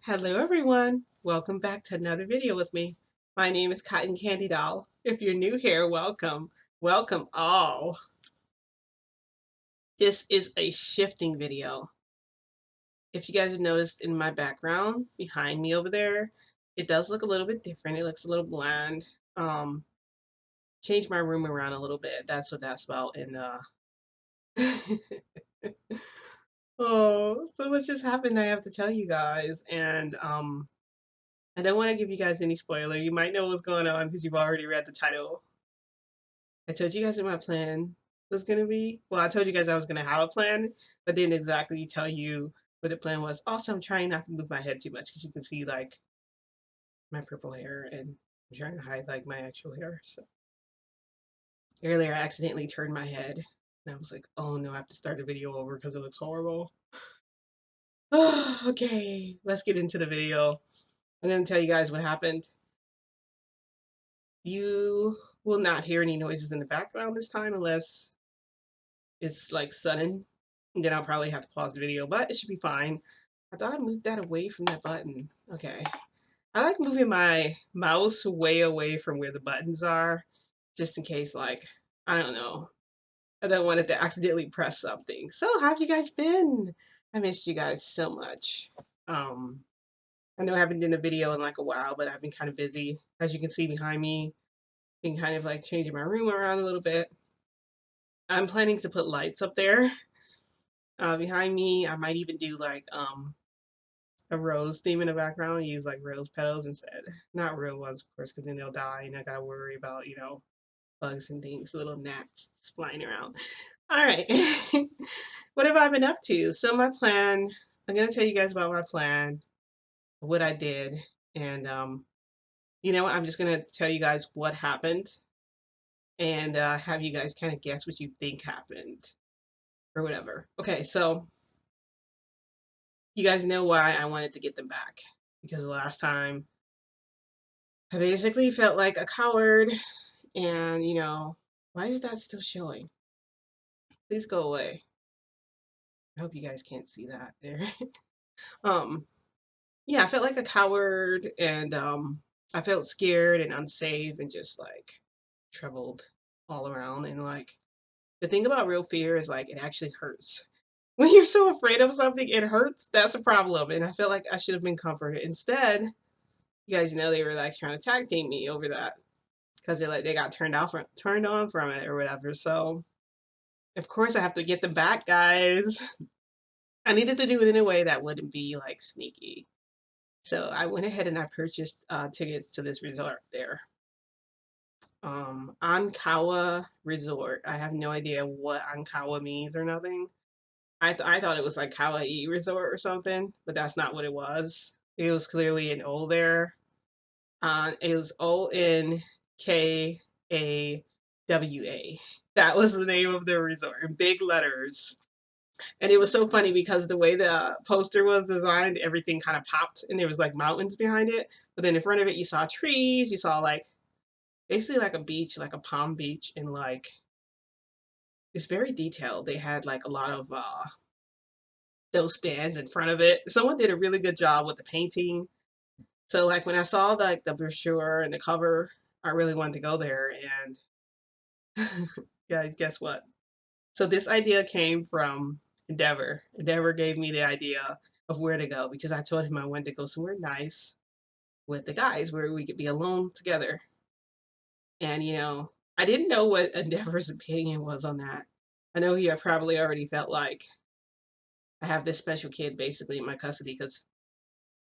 Hello everyone, welcome back to another video with me. My name is Cotton Candy Doll. If you're new here, welcome. Welcome all. This is a shifting video. If you guys have noticed in my background behind me over there, it does look a little bit different. It looks a little bland. Um, Changed my room around a little bit. That's what that's about. And oh, so much just happened I have to tell you guys. And I don't want to give you guys any spoiler. You might know what's going on because you've already read the title. I told you guys what my plan was gonna be. Well, I told you guys I was gonna have a plan, but didn't exactly tell you what the plan was. Also, I'm trying not to move my head too much because you can see like my purple hair, and I'm trying to hide like my actual hair. So earlier, I accidentally turned my head, and I was like, "Oh no, I have to start the video over because it looks horrible." Okay, let's get into the video. I'm gonna tell you guys what happened. You will not hear any noises in the background this time unless it's like sudden. And then I'll probably have to pause the video, but it should be fine. I thought I moved that away from that button. Okay. I like moving my mouse way away from where the buttons are, just in case, like, I don't know. I don't want it to accidentally press something. So, how have you guys been? I missed you guys so much. Um, I know I haven't done a video in like a while, but I've been kind of busy. As you can see behind me, been kind of like changing my room around a little bit. I'm planning to put lights up there behind me. I might even do like a rose theme in the background, use like rose petals instead. Not real ones, of course, because then they'll die and I gotta worry about, bugs and things, little gnats flying around. All right. What have I been up to? So my plan, I'm gonna tell you guys about my plan, what I did, and I'm just gonna tell you guys what happened and have you guys kind of guess what you think happened or whatever. Okay, so you guys know why I wanted to get them back. Because the last time I basically felt like a coward and, why is that still showing? Please go away. I hope you guys can't see that there. um, yeah, I felt like a coward and I felt scared and unsafe and just like troubled all around. And like the thing about real fear is like it actually hurts. When you're so afraid of something, it hurts. That's a problem. And I felt like I should have been comforted. Instead, you guys know they were like trying to tag team me over that because they got turned on from it or whatever. So of course I have to get them back, guys. I needed to do it in a way that wouldn't be like sneaky. So I went ahead and I purchased tickets to this resort there. Ankawa Resort. I have no idea what Ankawa means or nothing. I thought it was like Kauai Resort or something, but that's not what it was. It was clearly an O there. It was ONKAWA. That was the name of the resort in big letters. And it was so funny because the way the poster was designed, everything kind of popped and there was like mountains behind it. But then in front of it, you saw trees, you saw like basically like a beach, like a palm beach, and like it's very detailed. They had like a lot of those stands in front of it. Someone did a really good job with the painting. So like when I saw like the brochure and the cover, I really wanted to go there. And guys, guess what? So this idea came from Endeavor. Endeavor gave me the idea of where to go because I told him I wanted to go somewhere nice with the guys where we could be alone together. And I didn't know what Endeavor's opinion was on that. I know he had probably already felt like I have this special kid basically in my custody because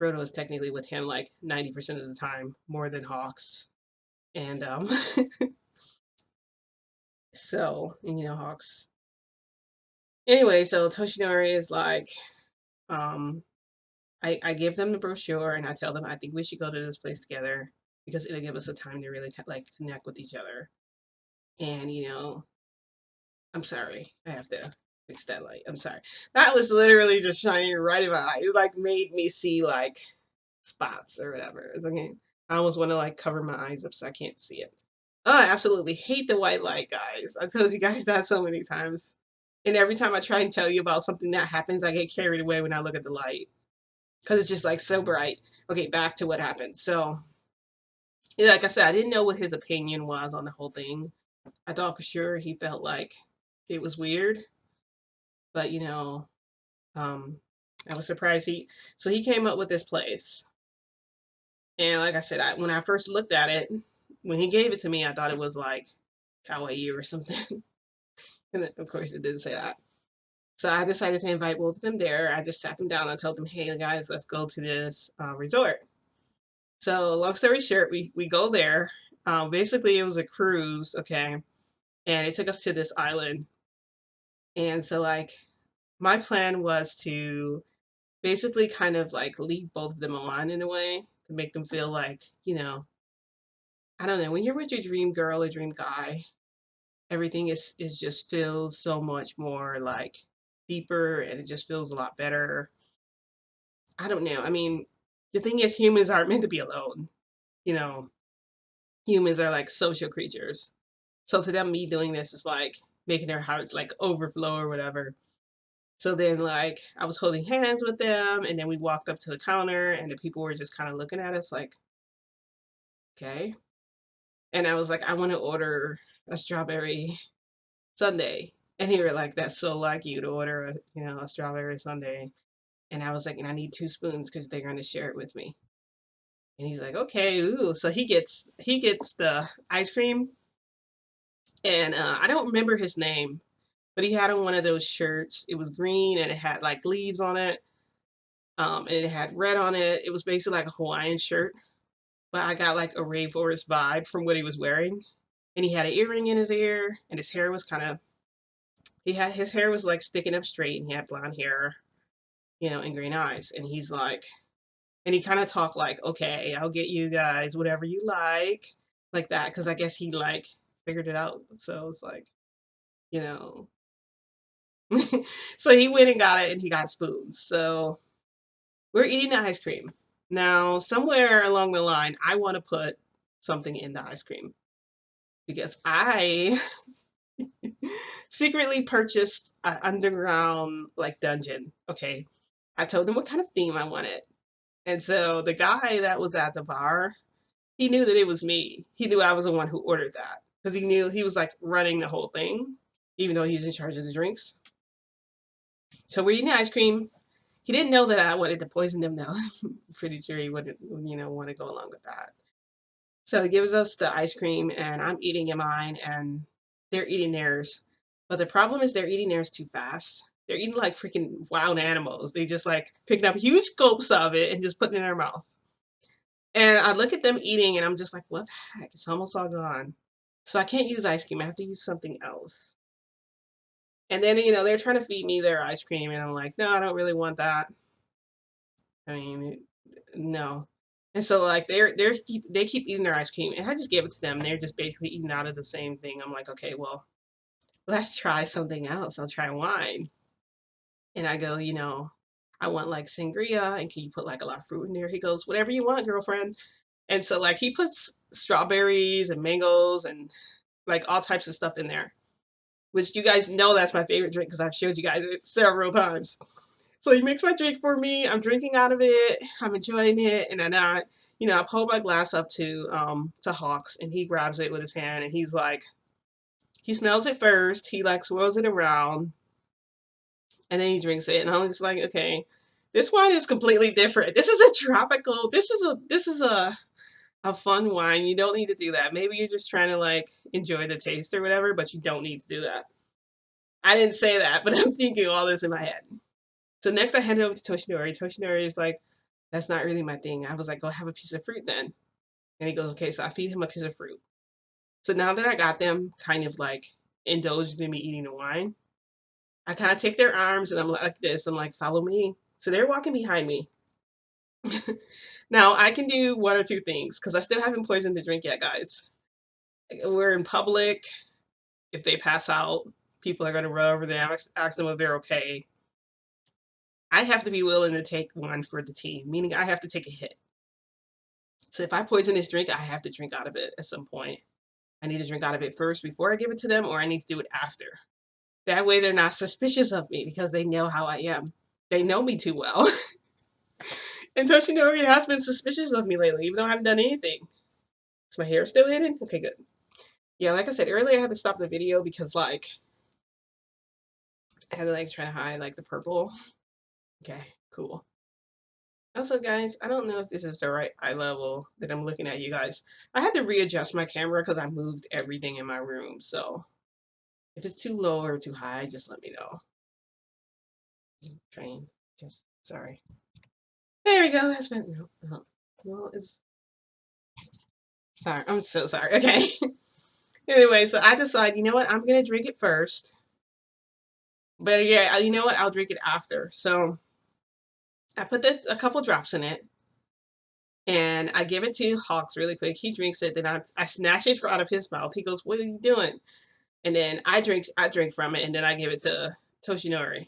Frodo is technically with him like 90% of the time, more than Hawks. And and Hawks. Anyway, so Toshinori is like, um, I give them the brochure and I tell them I think we should go to this place together because it'll give us a time to really like connect with each other. And I'm sorry, I have to fix that light. I'm sorry. That was literally just shining right in my eye. It like made me see like spots or whatever. It's okay. I almost want to like cover my eyes up so I can't see it. Oh, I absolutely hate the white light, guys. I told you guys that so many times. And every time I try and tell you about something that happens, I get carried away when I look at the light. because it's just like so bright. Okay, back to what happened. So, yeah, like I said, I didn't know what his opinion was on the whole thing. I thought for sure he felt like it was weird, but um, I was surprised he came up with this place. And like I said, when I first looked at it, when he gave it to me, I thought it was like kawaii or something. And of course, it didn't say that. So I decided to invite both of them there. I just sat them down and told them, hey, guys, let's go to this resort. So long story short, we go there. Basically, it was a cruise, okay? And it took us to this island. And so, like, my plan was to basically kind of like lead both of them on in a way to make them feel like, I don't know, when you're with your dream girl or dream guy, everything is just feels so much more like deeper and it just feels a lot better. I don't know. I mean, the thing is humans aren't meant to be alone. You know, humans are like social creatures. So to them me doing this is like making their hearts like overflow or whatever. So then like I was holding hands with them and then we walked up to the counter and the people were just kind of looking at us like, okay. And I was like, I want to order a strawberry sundae. And he were like, that's so like you to order a strawberry sundae. And I was like, and I need 2 spoons because they're gonna share it with me. And he's like, okay, ooh. So he gets the ice cream, and I don't remember his name, but he had on one of those shirts. It was green and it had like leaves on it, and it had red on it. It was basically like a Hawaiian shirt, but I got like a rainforest vibe from what he was wearing. And he had an earring in his ear, and his hair was kind of his hair was like sticking up straight, and he had blonde hair, and green eyes. And he's like, and he kind of talked like, okay, I'll get you guys whatever you like that, because I guess he like figured it out. So it's like, you know, so he went and got it, and he got spoons. So we're eating the ice cream. Now, somewhere along the line, I want to put something in the ice cream because I secretly purchased an underground like dungeon. Okay. I told him what kind of theme I wanted. And so the guy that was at the bar, he knew that it was me. He knew I was the one who ordered that because he knew he was like running the whole thing, even though he's in charge of the drinks. So we're eating ice cream. He didn't know that I wanted to poison them though. Pretty sure he wouldn't, want to go along with that. So he gives us the ice cream and I'm eating mine and they're eating theirs. But the problem is they're eating theirs too fast. They're eating like freaking wild animals. They just like picking up huge scopes of it and just putting it in their mouth. And I look at them eating and I'm just like, what the heck? It's almost all gone. So I can't use ice cream. I have to use something else. And then, they're trying to feed me their ice cream and I'm like, no, I don't really want that. I mean, no. And so like they keep eating their ice cream and I just gave it to them. They're just basically eating out of the same thing. I'm like, okay, well, let's try something else. I'll try wine. And I go, I want like sangria and can you put like a lot of fruit in there? He goes, whatever you want, girlfriend. And so like he puts strawberries and mangoes and like all types of stuff in there, which you guys know that's my favorite drink because I've showed you guys it several times. So he makes my drink for me. I'm drinking out of it. I'm enjoying it, and then I pull my glass up to Hawks, and he grabs it with his hand, and he's like, he smells it first. He like swirls it around, and then he drinks it, and I'm just like, okay, this wine is completely different. This is a tropical. This is a fun wine. You don't need to do that. Maybe you're just trying to like enjoy the taste or whatever, but you don't need to do that. I didn't say that, but I'm thinking all this in my head. So next I hand it over to Toshinori. Toshinori is like, that's not really my thing. I was like, go have a piece of fruit then. And he goes, okay, so I feed him a piece of fruit. So now that I got them kind of like indulged in me eating the wine, I kind of take their arms and I'm like this. I'm like, follow me. So they're walking behind me. Now I can do one or two things because I still haven't poisoned the drink yet, guys. We're in public. If they pass out, people are going to run over them, ask them if they're okay. I have to be willing to take one for the team, meaning I have to take a hit. So if I poison this drink, I have to drink out of it at some point. I need to drink out of it first before I give it to them, or I need to do it after. That way they're not suspicious of me because they know how I am. They know me too well. And Toshinori has been suspicious of me lately, even though I haven't done anything. Is my hair still hidden? Okay, good. Yeah, like I said earlier, I had to stop the video because, like, I had to, like, try to hide, like, the purple. Okay, cool. Also, guys, I don't know if this is the right eye level that I'm looking at you guys. I had to readjust my camera because I moved everything in my room. So if it's too low or too high, just let me know. Trying, just sorry. There we go. That's been no, no. Well, it's sorry. I'm so sorry. Okay. Anyway, so I decide, you know what? I'm gonna drink it first. But yeah, you know what? I'll drink it after. So I put a couple drops in it, and I give it to Hawks really quick. He drinks it, then I snatch it out of his mouth. He goes, "What are you doing?" And then I drink from it, and then I give it to Toshinori.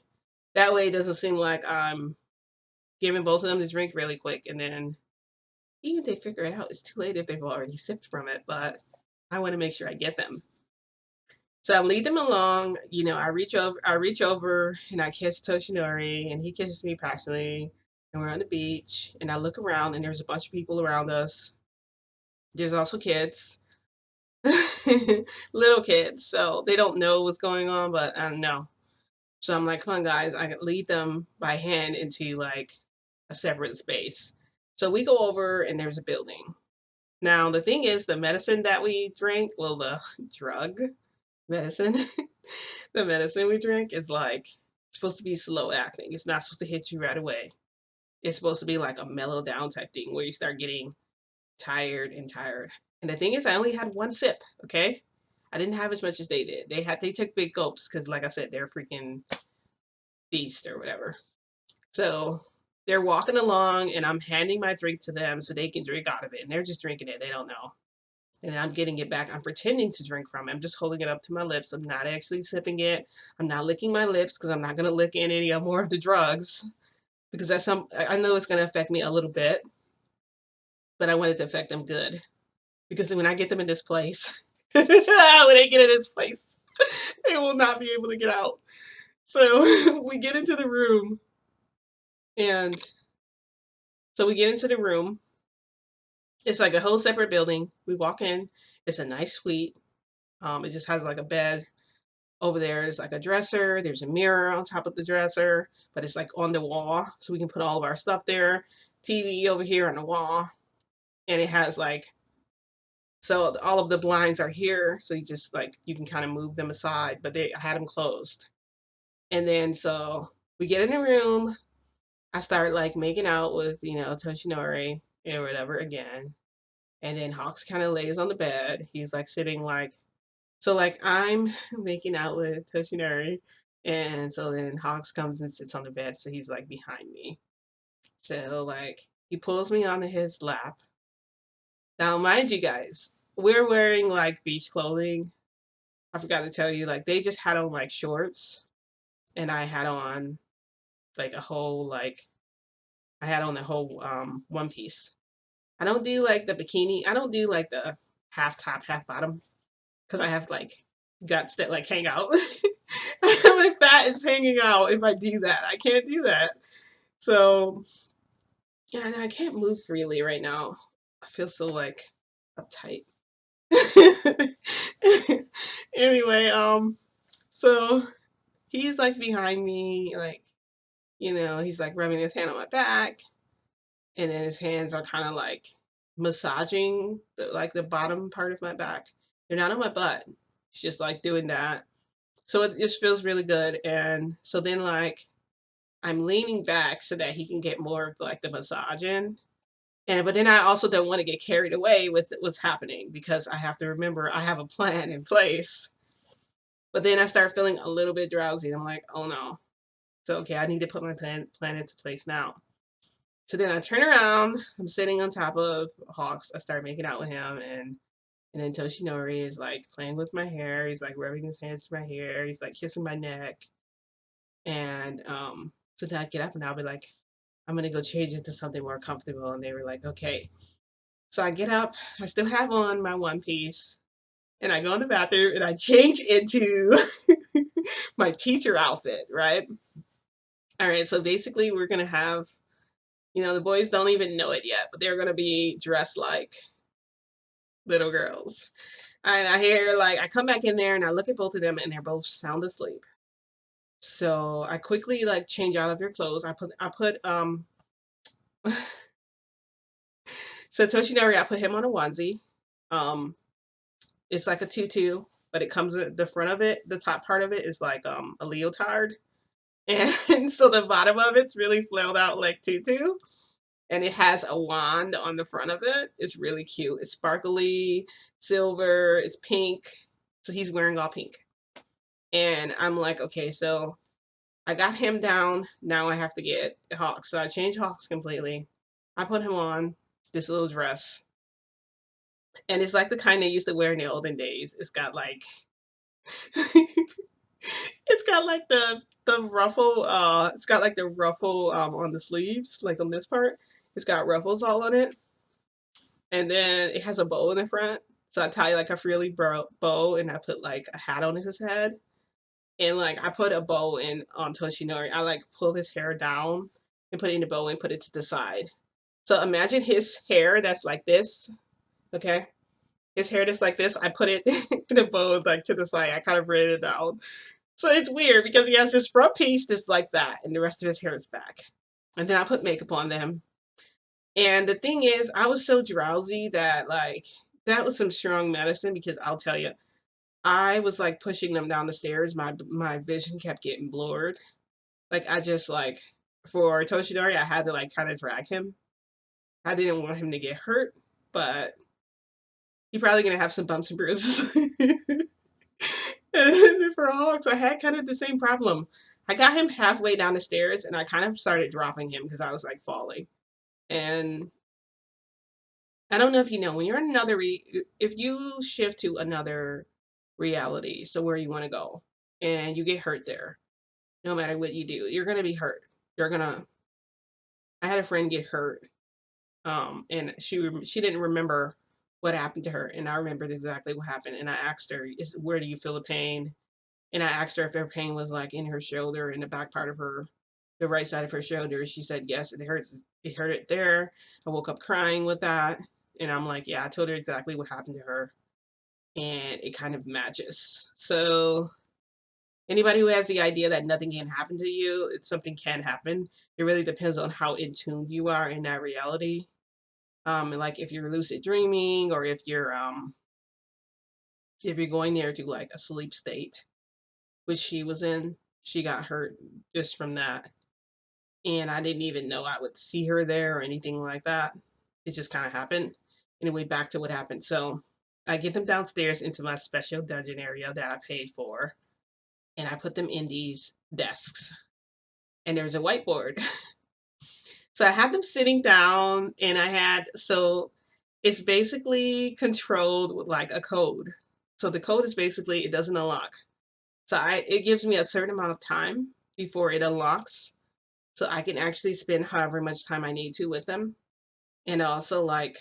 That way, it doesn't seem like I'm giving both of them to drink really quick, and then even if they figure it out, it's too late if they've already sipped from it. But I want to make sure I get them. So I lead them along. You know, I reach over, and I kiss Toshinori, and he kisses me passionately. And we're on the beach, and I look around, and there's a bunch of people around us. There's also kids, little kids, so they don't know what's going on, but I know. So I'm like, come on, guys, I can lead them by hand into like a separate space. So we go over, and there's a building. Now, the thing is, the medicine that we drink, well, the drug medicine, the medicine we drink is like supposed to be slow acting. It's not supposed to hit you right away. It's supposed to be like a mellow down type thing where you start getting tired and tired. And the thing is, I only had one sip, okay? I didn't have as much as they did. They took big gulps because, like I said, they're freaking beast or whatever. So they're walking along, and I'm handing my drink to them so they can drink out of it, and they're just drinking it. They don't know. And I'm getting it back. I'm pretending to drink from it. I'm just holding it up to my lips. I'm not actually sipping it. I'm not licking my lips because I'm not gonna lick in any more of the drugs because I know it's gonna affect me a little bit, but I want it to affect them good because when I get them in this place, when they get in this place, they will not be able to get out. So we get into the room, and so we get into the room. It's like a whole separate building. We walk in. It's a nice suite. It just has like a bed over there. There's like a dresser. There's a mirror on top of the dresser, but it's like on the wall, so we can put all of our stuff there. TV over here on the wall, and it has like so all of the blinds are here, so you just like you can kind of move them aside, but I had them closed. And then so we get in the room. I start like making out with Toshinori or whatever again. And then Hawks kind of lays on the bed. He's like sitting like so like I'm making out with Toshinori, and so then Hawks comes and sits on the bed, so he's like behind me. So like he pulls me onto his lap. Now mind you guys, we're wearing like beach clothing. I forgot to tell you, like they just had on like shorts, and I had on like a whole like I had on a whole one piece. I don't do like the bikini. I don't do like the half top, half bottom because I have like guts that like hang out. My fat is hanging out if I do that. I can't do that. So yeah, and I can't move freely right now. I feel so like uptight. Anyway, so he's like behind me, like, he's like rubbing his hand on my back, and then his hands are kind of like massaging like the bottom part of my back. They're not on my butt. It's just like doing that. So it just feels really good. And so then like I'm leaning back so that he can get more of like the massage in. And but then I also don't want to get carried away with what's happening because I have to remember I have a plan in place. But then I start feeling a little bit drowsy. I'm like, oh no. So okay, I need to put my plan into place now. So then I turn around. I'm sitting on top of Hawks. I start making out with him, and then Toshinori is like playing with my hair. He's like rubbing his hands through my hair. He's like kissing my neck. And so then I get up and I'll be like, I'm gonna go change into something more comfortable. And they were like, okay. So I get up. I still have on my one piece, and I go in the bathroom and I change into my teacher outfit. Right. All right. So basically, we're gonna have You know, the boys don't even know it yet, but they're gonna be dressed like little girls. And I hear like I come back in there and I look at both of them and they're both sound asleep. So I quickly like change out of their clothes. I put so Toshinori, I put him on a onesie. Um it's like a tutu, but it comes at the front of it, the top part of it is like a leotard. And so the bottom of it's really flailed out like tutu. And it has a wand on the front of it. It's really cute. It's sparkly, silver, it's pink. So he's wearing all pink. And I'm like, okay, so I got him down. Now I have to get Hawks. So I changed Hawks completely. I put him on this little dress. And it's like the kind they used to wear in the olden days. It's got like it's got like the ruffle, it's got like the ruffle on the sleeves, like on this part. It's got ruffles all on it. And then it has a bow in the front. So I tie like a frilly bow and I put like a hat on his head. And like I put a bow in on Toshinori. I like pull his hair down and put it in the bow and put it to the side. So imagine his hair that's like this. Okay. His hair that's like this. I put it in the bow like to the side. I kind of braided it down. So it's weird because he has this front piece that's like that and the rest of his hair is back. And then I put makeup on them. And the thing is, I was so drowsy that like that was some strong medicine because I'll tell you, I was like pushing them down the stairs. My vision kept getting blurred. Like I just like for Toshinori, I had to like kind of drag him. I didn't want him to get hurt, but he's probably gonna have some bumps and bruises. And then for Hawks, I had kind of the same problem. I got him halfway down the stairs and I kind of started dropping him because I was like falling. And I don't know if you know, when you're in another, if you shift to another reality, so where you want to go, and you get hurt there, no matter what you do, you're going to be hurt. You're going to, I had a friend get hurt, and she didn't remember what happened to her, and I remembered exactly what happened. And I asked her, where do you feel the pain? And I asked her if her pain was like in her shoulder, in the back part of her, the right side of her shoulder. She said, yes, it hurts. It hurt it there. I woke up crying with that. And I'm like, yeah, I told her exactly what happened to her. And it kind of matches. So anybody who has the idea that nothing can happen to you, it's something can happen. It really depends on how in tune you are in that reality. Like if you're lucid dreaming or if you're going there to like a sleep state, which she was in, she got hurt just from that. And I didn't even know I would see her there or anything like that. It just kind of happened. Anyway, back to what happened. So I get them downstairs into my special dungeon area that I paid for, and I put them in these desks. And there's a whiteboard. So I had them sitting down, and so it's basically controlled with like a code. So the code is basically it doesn't unlock. So it gives me a certain amount of time before it unlocks. So I can actually spend however much time I need to with them. And also like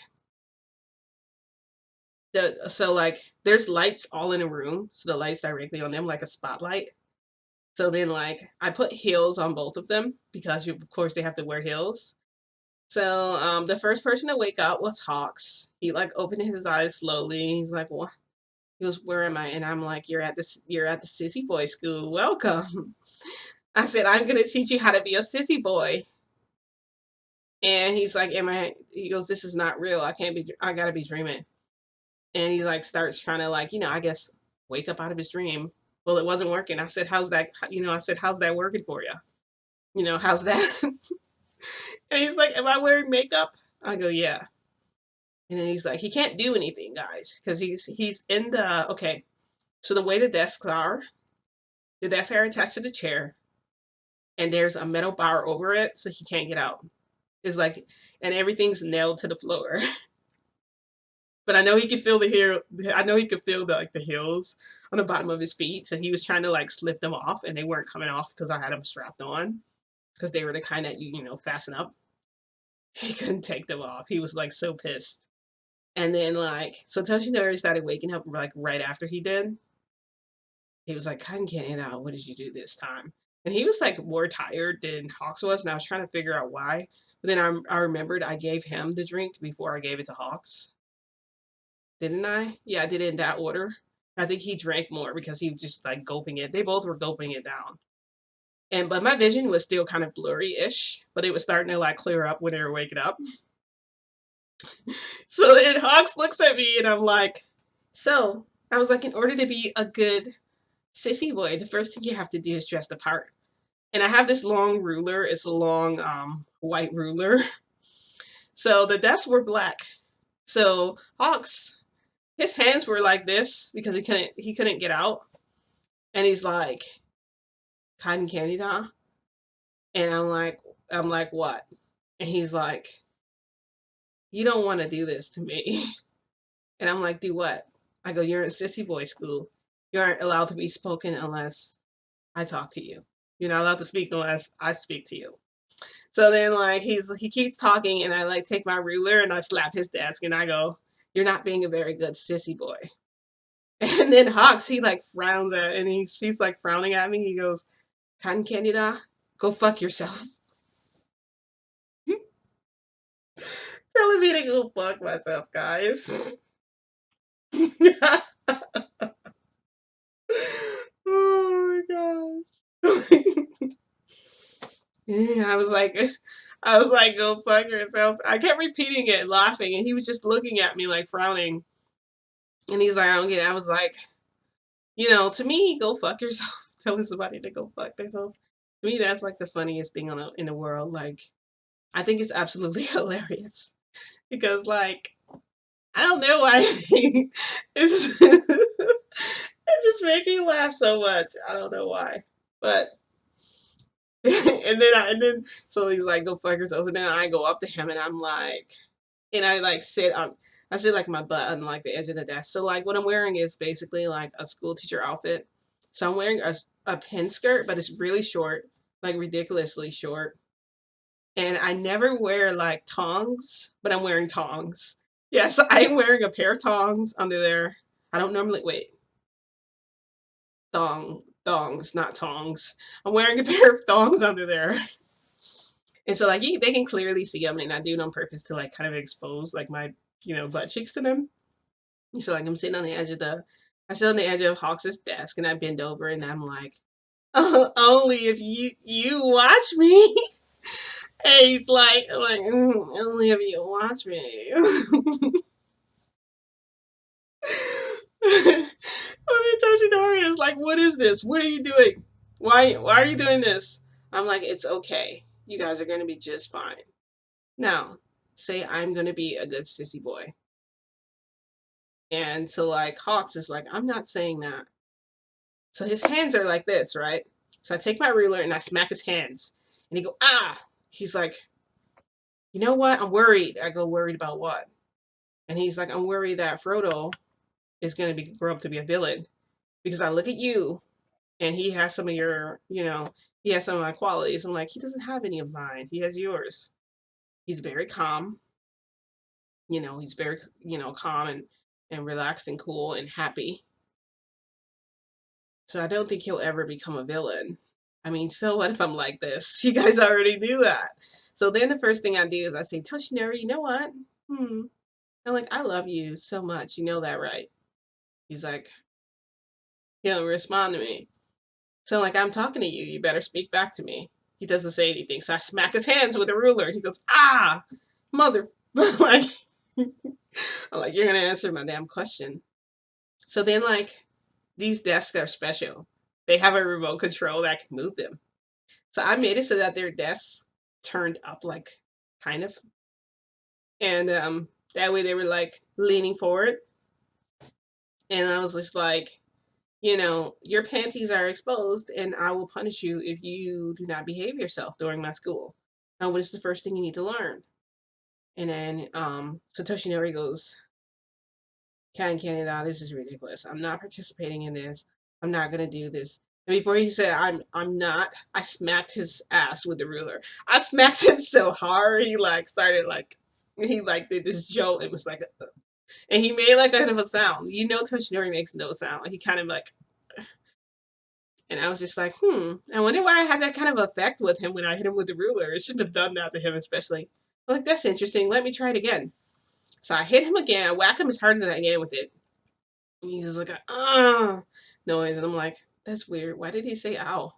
there's lights all in a room. So the lights directly on them like a spotlight. So then like I put heels on both of them because of course they have to wear heels. So the first person to wake up was Hawks. He like opened his eyes slowly. He's like, "What?" He goes, "Where am I?" And I'm like, You're at the Sissy Boy School. Welcome." I said, "I'm gonna teach you how to be a sissy boy." And he's like, "Am I?" He goes, "This is not real. I can't be. I gotta be dreaming." And he like starts trying to like I guess wake up out of his dream. Well, it wasn't working. I said, "How's that?" I said, "How's that working for you? How's that?" And he's like, "Am I wearing makeup?" I go, "Yeah." And then he's like, "He can't do anything, guys, because he's in the okay." So the desks are attached to the chair, and there's a metal bar over it, so he can't get out. It's like, and everything's nailed to the floor. But I know he could feel the heel. I know he could feel the heels on the bottom of his feet. So he was trying to like slip them off, and they weren't coming off because I had them strapped on because they were the kind that you fasten up. He couldn't take them off. He was like so pissed. And then like so Toshinori started waking up like right after he did. He was like, "I can get it out. What did you do this time?" And he was like more tired than Hawks was, and I was trying to figure out why. But then I remembered I gave him the drink before I gave it to Hawks. Didn't I? Yeah, I did it in that order. I think he drank more because he was just like gulping it. They both were gulping it down. And but my vision was still kind of blurry-ish, but it was starting to like clear up when they were waking up. So then Hawks looks at me and I'm like, so I was like, in order to be a good sissy boy, the first thing you have to do is dress the part. And I have this long ruler. It's a long white ruler. So the desks were black. So Hawks, his hands were like this because he couldn't get out. And he's like, cotton candy da? And I'm like, what? And he's like, you don't want to do this to me. And I'm like, do what? I go, you're in sissy boy school. You aren't allowed to be spoken unless I talk to you. You're not allowed to speak unless I speak to you. So then like he keeps talking and I like take my ruler and I slap his desk and I go, you're not being a very good sissy boy. And then Hawks, he like frowns at and she's like frowning at me. He goes, cotton candy da, go fuck yourself. Telling me to go fuck myself, guys. Oh my gosh. Yeah, I was like, go fuck yourself. I kept repeating it, laughing, and he was just looking at me like frowning. And he's like, I don't get it. I was like, to me, go fuck yourself. Telling somebody to go fuck themselves. To me, that's like the funniest thing in the world. Like, I think it's absolutely hilarious because, like, I don't know why it's just, it just makes me laugh so much. I don't know why, but and then so he's like, go fuck yourself, and then I go up to him and I'm like, and I like sit like my butt on like the edge of the desk. So like what I'm wearing is basically like a school teacher outfit. So I'm wearing a pin skirt, but it's really short, like ridiculously short. And I never wear like tongs, but I'm wearing tongs. Yeah, so I'm wearing a pair of tongs under there. I don't normally wait. Thongs, not tongs. I'm wearing a pair of thongs under there. And so like they can clearly see them and I do it on purpose to like kind of expose like my, butt cheeks to them. So like I'm sitting on the edge of I sit on the edge of Hawks's desk and I bend over and I'm like, oh, only if you watch me. And he's like, only if you watch me. And then Toshinori is like, what is this? What are you doing? Why are you doing this? I'm like, it's okay. You guys are gonna be just fine. Now, say I'm gonna be a good sissy boy. And so like Hawks is like, I'm not saying that. So his hands are like this, right? So I take my ruler and I smack his hands. And he go, ah! He's like, you know what? I'm worried. I go, worried about what? And he's like, I'm worried that Frodo is gonna grow up to be a villain. Because I look at you and he has some of your, he has some of my qualities. I'm like, he doesn't have any of mine. He has yours. He's very calm. He's very, calm and relaxed and cool and happy. So I don't think he'll ever become a villain. I mean, so what if I'm like this? You guys already knew that. So then the first thing I do is I say, Toshinori, you know what? I'm like, I love you so much. You know that, right? He's like, he don't respond to me. So like, I'm talking to you. You better speak back to me. He doesn't say anything. So I smack his hands with a ruler. He goes, ah, mother. Like, I'm like, you're going to answer my damn question. So then like, these desks are special. They have a remote control that can move them. So I made it so that their desks turned up like kind of. And that way they were like leaning forward. And I was just like, your panties are exposed and I will punish you if you do not behave yourself during my school. Now, what is the first thing you need to learn? And then Satoshi Nori goes, Cat Canada, this is ridiculous. I'm not participating in this. I'm not gonna do this. And before he said I'm not, I smacked his ass with the ruler. I smacked him so hard he like started like he like did this jolt. It was like and he made like kind of a sound. Toshinori makes no sound. He kind of like And I was just like, I wonder why I had that kind of effect with him when I hit him with the ruler. It shouldn't have done that to him, especially. I'm like, that's interesting. Let me try it again. So I hit him again. I whack him as hard as I can with it. And he was like, noise. And I'm like, that's weird. Why did he say ow?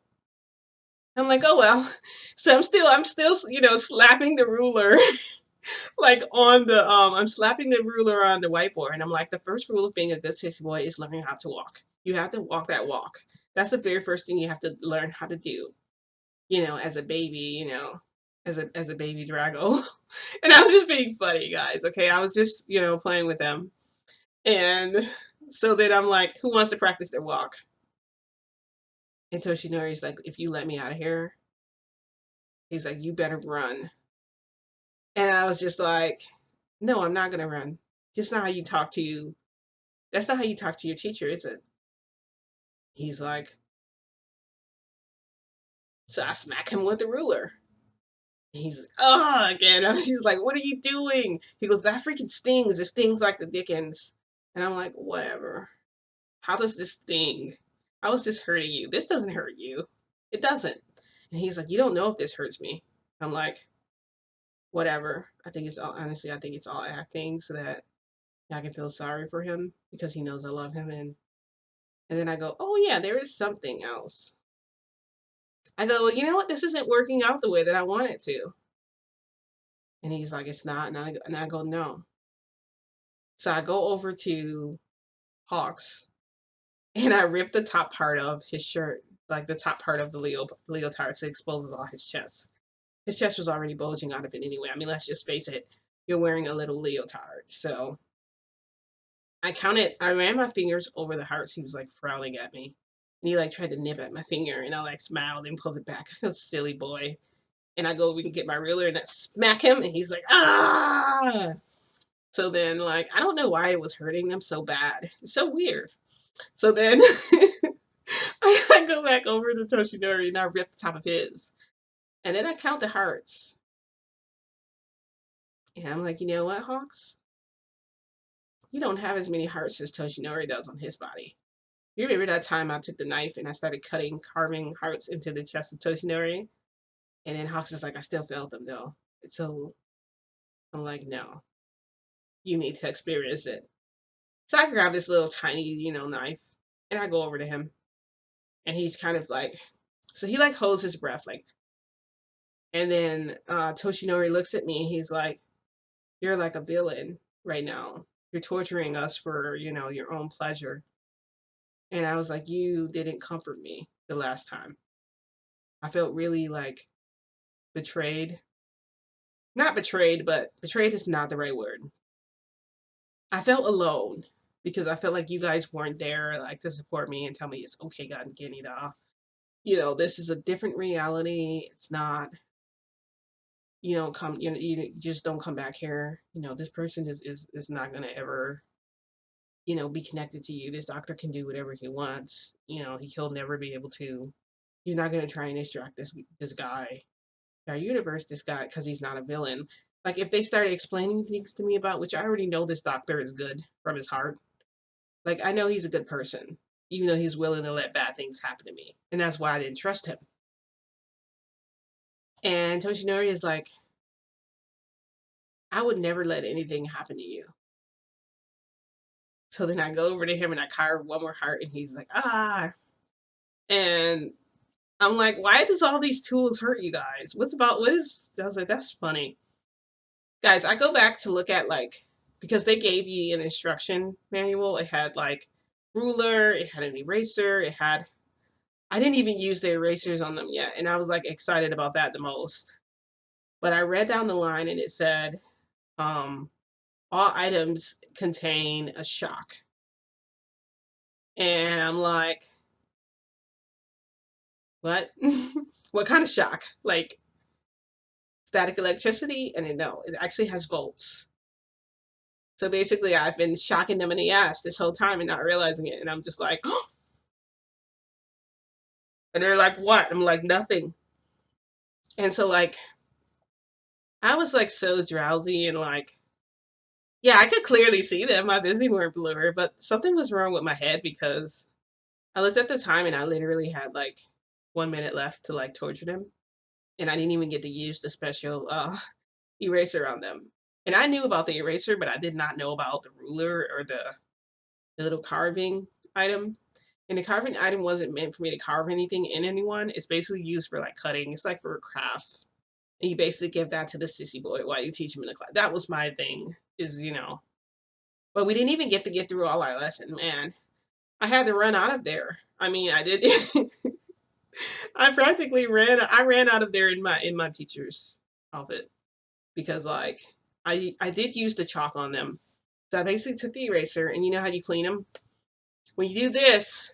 I'm like, oh well. So I'm still, slapping the ruler like on the I'm slapping the ruler on the whiteboard, and I'm like, the first rule of being a good sissy boy is learning how to walk. You have to walk that walk. That's the very first thing you have to learn how to do. As a baby, as a baby Drago. And I was just being funny, guys. Okay, I was just playing with them, and so then I'm like, who wants to practice their walk? And Toshinori's like, if you let me out of here, he's like, you better run. And I was just like, no, I'm not gonna run. That's not how you talk to you. That's not how you talk to your teacher, is it? He's like, so I smack him with the ruler. He's like, oh, again. She's like, what are you doing? He goes, that freaking stings. It stings like the Dickens. And I'm like, whatever. How does this sting? How is this hurting you? This doesn't hurt you. It doesn't. And he's like, you don't know if this hurts me. I'm like, whatever. Honestly, I think it's all acting so that I can feel sorry for him because he knows I love him. And then I go, oh yeah, there is something else. I go, well, you know what? This isn't working out the way that I want it to. And he's like, it's not. And I go, no. So I go over to Hawks and I rip the top part of his shirt, like the top part of the leotard, so it exposes all his chest. His chest was already bulging out of it anyway. I mean, let's just face it, you're wearing a little leotard. So I ran my fingers over the hearts. He was like frowning at me. And he like tried to nip at my finger, and I like smiled and pulled it back. I feel silly boy. And I go, we can get my ruler, and I smack him, and he's like, ah. So then, like, I don't know why it was hurting them so bad. It's so weird. So then I go back over to Toshinori and I rip the top of his. And then I count the hearts. And I'm like, you know what, Hawks? You don't have as many hearts as Toshinori does on his body. You remember that time I took the knife and I started carving hearts into the chest of Toshinori? And then Hawks is like, I still felt them though. So I'm like, no, you need to experience it. So I grab this little tiny, knife and I go over to him. And he's kind of like, so he like holds his breath like, and then Toshinori looks at me and he's like, you're like a villain right now. You're torturing us for, your own pleasure. And I was like, you didn't comfort me the last time. I felt really like betrayed. Not betrayed, but betrayed is not the right word. I felt alone because I felt like you guys weren't there like to support me and tell me it's okay, God, Ganida. This is a different reality. It's not, you just don't come back here. This person is not gonna ever, be connected to you. This doctor can do whatever he wants. He'll never be able to. He's not gonna try and extract this guy, our universe, this guy, because he's not a villain. Like if they started explaining things to me about, which I already know this doctor is good from his heart. Like I know he's a good person, even though he's willing to let bad things happen to me, and that's why I didn't trust him. And Toshinori is like, I would never let anything happen to you. So then I go over to him and I carve one more heart, and he's like, ah. And I'm like, why does all these tools hurt you guys? I was like, that's funny. Guys, I go back to look at like, because they gave you an instruction manual. It had like ruler, it had an eraser, I didn't even use the erasers on them yet. And I was like excited about that the most. But I read down the line and it said, all items contain a shock. And I'm like, what? What kind of shock? Like static electricity? And no, it actually has volts. So basically, I've been shocking them in the ass this whole time and not realizing it. And I'm just like, oh. And they're like, what? I'm like, nothing. And so, like, I was like so drowsy and like, yeah, I could clearly see them. My vision weren't blurry, but something was wrong with my head because I looked at the time and I literally had like 1 minute left to like torture them. And I didn't even get to use the special eraser on them. And I knew about the eraser, but I did not know about the ruler or the little carving item. And the carving item wasn't meant for me to carve anything in anyone. It's basically used for like cutting. It's like for a craft. And you basically give that to the sissy boy while you teach him in the class. That was my thing, is, But we didn't even get to get through all our lesson, man. I had to run out of there. I mean, I did. I ran out of there in my teacher's outfit because like I did use the chalk on them. So I basically took the eraser, and you know how you clean them? When you do this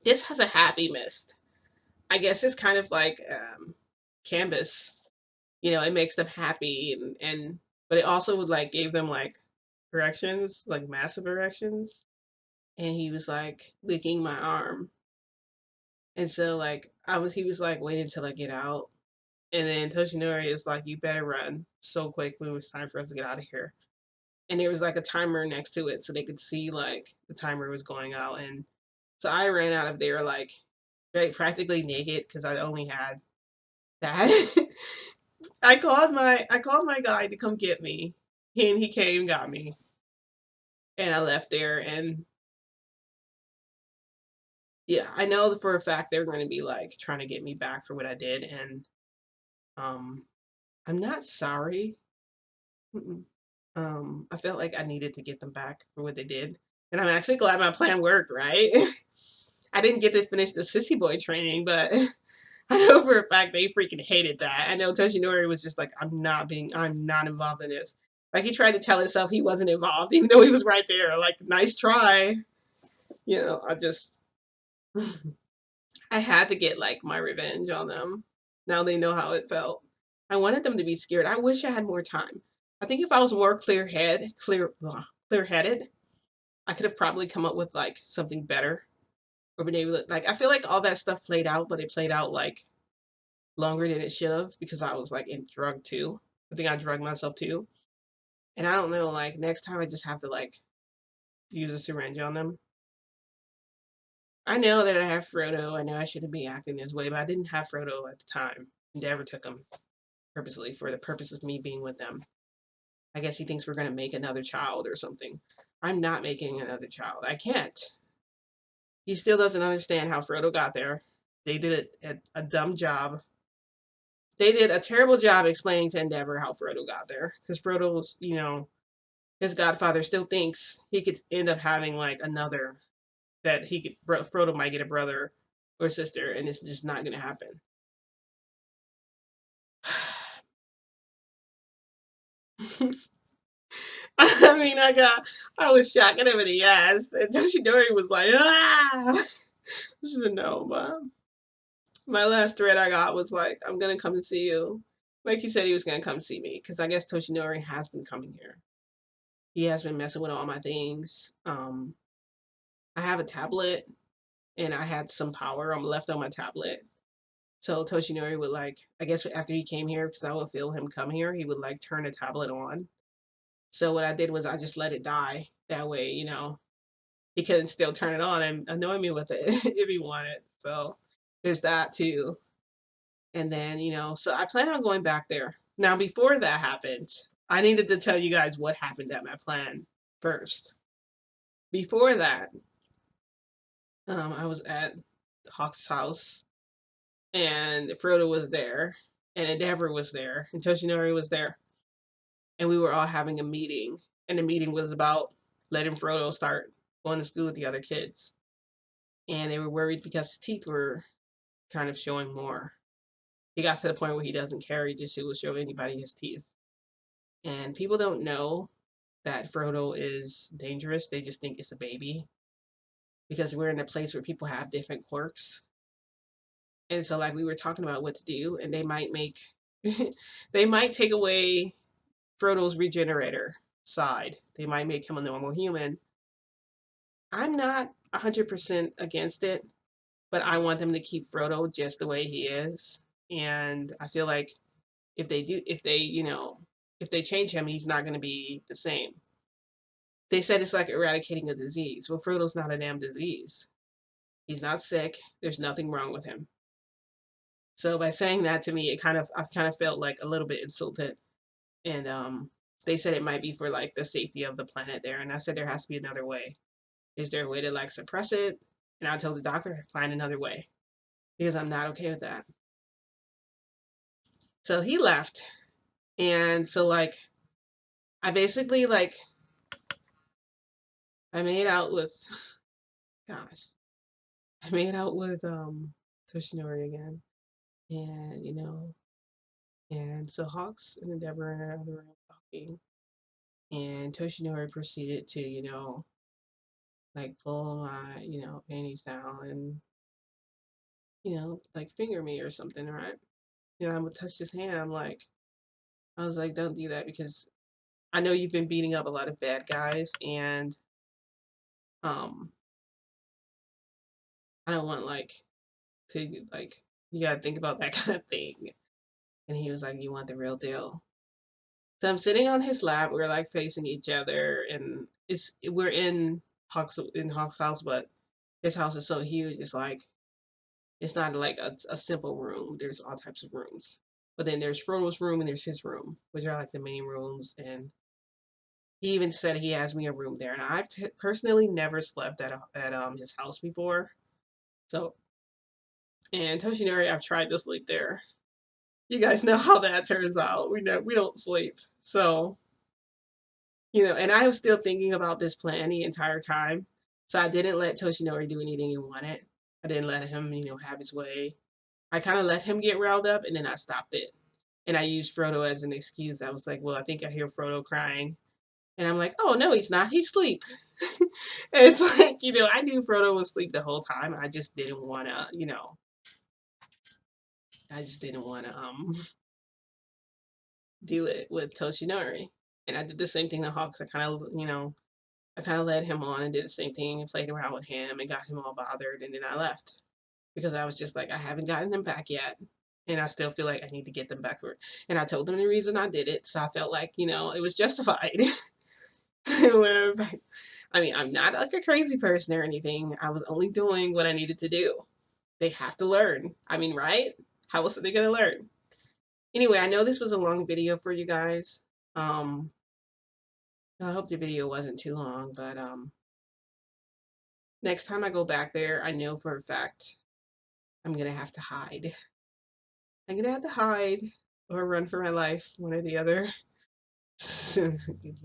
has a happy mist. I guess it's kind of like canvas. It makes them happy, and but it also would like gave them like erections, like massive erections. And he was like licking my arm. And so like he was like waiting till I get out. And then Toshinori is like, you better run so quick when it was time for us to get out of here. And there was like a timer next to it so they could see like the timer was going out. And so I ran out of there like practically naked because I only had that. I called my guy to come get me. And he came, got me. And I left there, and yeah, I know for a fact they're gonna be like trying to get me back for what I did, and um I'm not sorry. Mm-mm. I felt like I needed to get them back for what they did. And I'm actually glad my plan worked, right? I didn't get to finish the sissy boy training, but I know for a fact they freaking hated that. I know Toshinori was just like, I'm not involved in this. Like he tried to tell himself he wasn't involved, even though he was right there. Like, nice try. I just I had to get like my revenge on them. Now they know how it felt. I wanted them to be scared. I wish I had more time. I think if I was more clear-headed, I could have probably come up with like something better, or been able to like. I feel like all that stuff played out, but it played out like longer than it should have because I was like in drug too. I think I drugged myself too, and I don't know. Like next time, I just have to like use a syringe on them. I know that I have Frodo. I know I shouldn't be acting this way, but I didn't have Frodo at the time. Endeavor took him purposely for the purpose of me being with them. I guess he thinks we're going to make another child or something. I'm not making another child. I can't. He still doesn't understand how Frodo got there. They did a dumb job. They did a terrible job explaining to Endeavor how Frodo got there. Because Frodo's, his godfather still thinks he could end up having like another, that Frodo might get a brother or sister, and it's just not going to happen. I mean, I was shocking him in the ass, and Toshinori was like, ah! I should have known, but my last threat I got was like, I'm gonna come and see you. Like he said he was gonna come see me, because I guess Toshinori has been coming here. He has been messing with all my things. I have a tablet, and I had some power left on my tablet. So Toshinori would like, I guess after he came here, because I would feel him come here, he would like turn the tablet on. So what I did was I just let it die. That way, he couldn't still turn it on and annoy me with it if he wanted. So there's that too. And then, so I plan on going back there. Now, before that happened, I needed to tell you guys what happened at my plan first. Before that, I was at Hawk's house, and Frodo was there, and Endeavor was there, and Toshinori was there. And we were all having a meeting. And the meeting was about letting Frodo start going to school with the other kids. And they were worried because his teeth were kind of showing more. He got to the point where he doesn't care. He just will show anybody his teeth. And people don't know that Frodo is dangerous. They just think it's a baby. Because we're in a place where people have different quirks. And so like we were talking about what to do, and they might they might take away Frodo's regenerator side. They might make him a normal human. I'm not 100% against it, but I want them to keep Frodo just the way he is. And I feel like if they change him, he's not going to be the same. They said it's like eradicating a disease. Well, Frodo's not a damn disease. He's not sick. There's nothing wrong with him. So by saying that to me, I kind of felt like a little bit insulted. And they said it might be for like the safety of the planet there. And I said there has to be another way. Is there a way to like suppress it? And I told the doctor, find another way because I'm not okay with that. So he left. And so like I basically like I made out with gosh. I made out with Toshinori again. And and so Hawks and Endeavor are in another room talking. And Toshinori proceeded to, like pull my, panties down and, like finger me or something, right? I would touch his hand. I was like, don't do that because I know you've been beating up a lot of bad guys and um I don't want like to like you gotta think about that kind of thing. And he was like, you want the real deal. So I'm sitting on his lap, we're like facing each other and we're in Hawk's house, but his house is so huge, it's not like a simple room. There's all types of rooms. But then there's Frodo's room and there's his room, which are like the main rooms. And he even said he has me a room there. And I've personally never slept at his house before. So, and Toshinori, I've tried to sleep there. You guys know how that turns out. We don't sleep. So, and I was still thinking about this plan the entire time. So I didn't let Toshinori do anything he wanted. I didn't let him, have his way. I kind of let him get riled up and then I stopped it. And I used Frodo as an excuse. I was like, well, I think I hear Frodo crying. And I'm like, oh, no, he's not. He's asleep. And it's like, I knew Frodo was asleep the whole time. I just didn't want to, I just didn't want to do it with Toshinori. And I did the same thing to Hawks. I kind of led him on and did the same thing and played around with him and got him all bothered. And then I left because I was just like, I haven't gotten them back yet. And I still feel like I need to get them back. And I told them the reason I did it. So I felt like, it was justified. I mean, I'm not like a crazy person or anything. I was only doing what I needed to do. They have to learn. I mean, right? How else are they going to learn? Anyway, I know this was a long video for you guys. Um, I hope the video wasn't too long, but next time I go back there, I know for a fact I'm gonna have to hide. I'm gonna have to hide or run for my life, one or the other. Get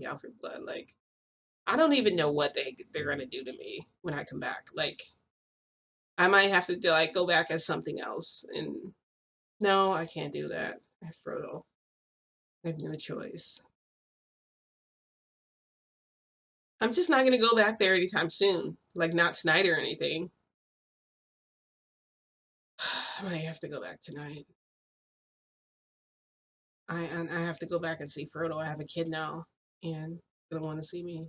out for blood. Like I don't even know what they're gonna do to me when I come back. Like I might have to like go back as something else. And no, I can't do that. I have Frodo. I have no choice. I'm just not gonna go back there anytime soon. Like not tonight or anything. I might have to go back tonight. I have to go back and see Frodo. I have a kid now, and they don't want to see me.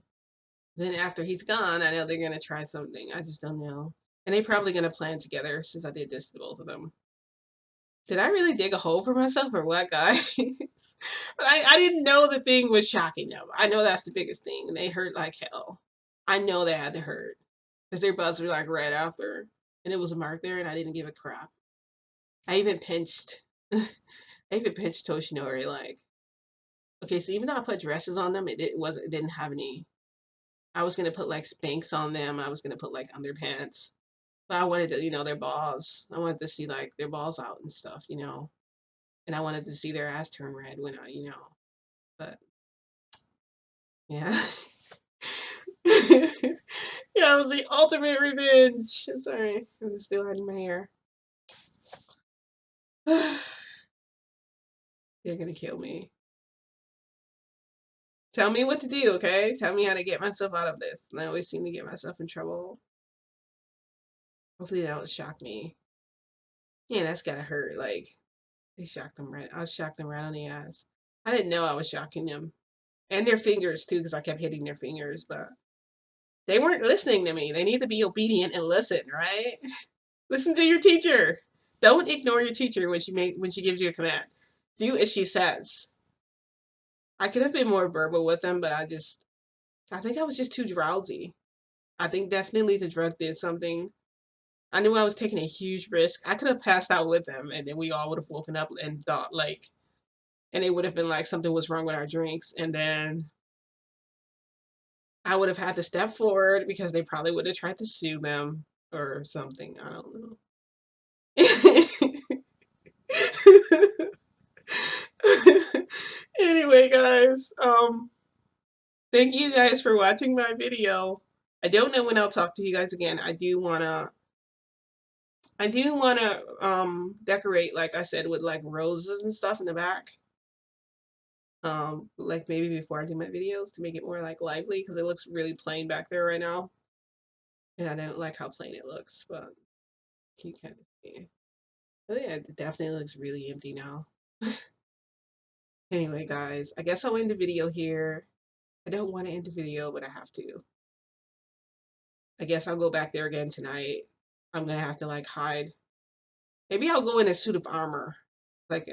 Then after he's gone, I know they're gonna try something. I just don't know. And they're probably gonna plan together since I did this to both of them. Did I really dig a hole for myself or what, guys? But I didn't know the thing was shocking them. I know that's the biggest thing. They hurt like hell. I know they had to hurt. Because their butts were like right after. And it was a mark there and I didn't give a crap. I even pinched I even pinched Toshinori like okay, so even though I put dresses on them, it didn't have any. I was gonna put like Spanx on them. I was gonna put like underpants. But I wanted to, their balls. I wanted to see like their balls out and stuff. And I wanted to see their ass turn red when but yeah. Yeah, it was the ultimate revenge. Sorry, I'm still hiding my hair. They're gonna kill me. Tell me what to do, okay? Tell me how to get myself out of this. And I always seem to get myself in trouble. Hopefully that will shock me. Yeah, that's gotta hurt. Like, they shocked them right. I was shocked them right on the ass. I didn't know I was shocking them. And their fingers, too, because I kept hitting their fingers, but they weren't listening to me. They need to be obedient and listen, right? Listen to your teacher. Don't ignore your teacher when she gives you a command. Do as she says. I could have been more verbal with them, but I think I was just too drowsy. I think definitely the drug did something. I knew I was taking a huge risk. I could have passed out with them, and then we all would have woken up and thought like, and it would have been like something was wrong with our drinks, and then I would have had to step forward because they probably would have tried to sue them or something. I don't know. Anyway, guys, thank you guys for watching my video. I don't know when I'll talk to you guys again. I do wanna decorate, like I said, with like roses and stuff in the back. Like maybe before I do my videos to make it more like lively because it looks really plain back there right now. And I don't like how plain it looks, but you can kind of see. But yeah, it definitely looks really empty now. Anyway, guys, I guess I'll end the video here. I don't want to end the video, but I have to. I guess I'll go back there again tonight. I'm gonna have to like hide. Maybe I'll go in a suit of armor. Like,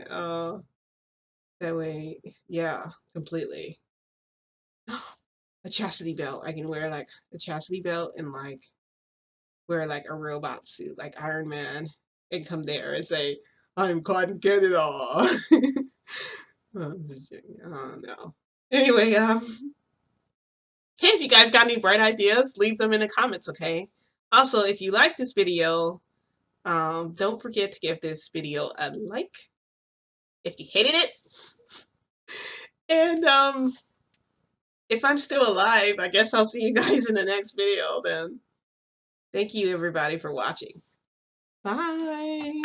that way, yeah, completely. A chastity belt. I can wear like a chastity belt and like wear like a robot suit, like Iron Man, and come there and say, I'm Cotton Canada. I'm just joking. Oh no. Anyway, hey, if you guys got any bright ideas, leave them in the comments, okay? Also, if you like this video, don't forget to give this video a like if you hated it. And if I'm still alive, I guess I'll see you guys in the next video then. Thank you everybody for watching. Bye.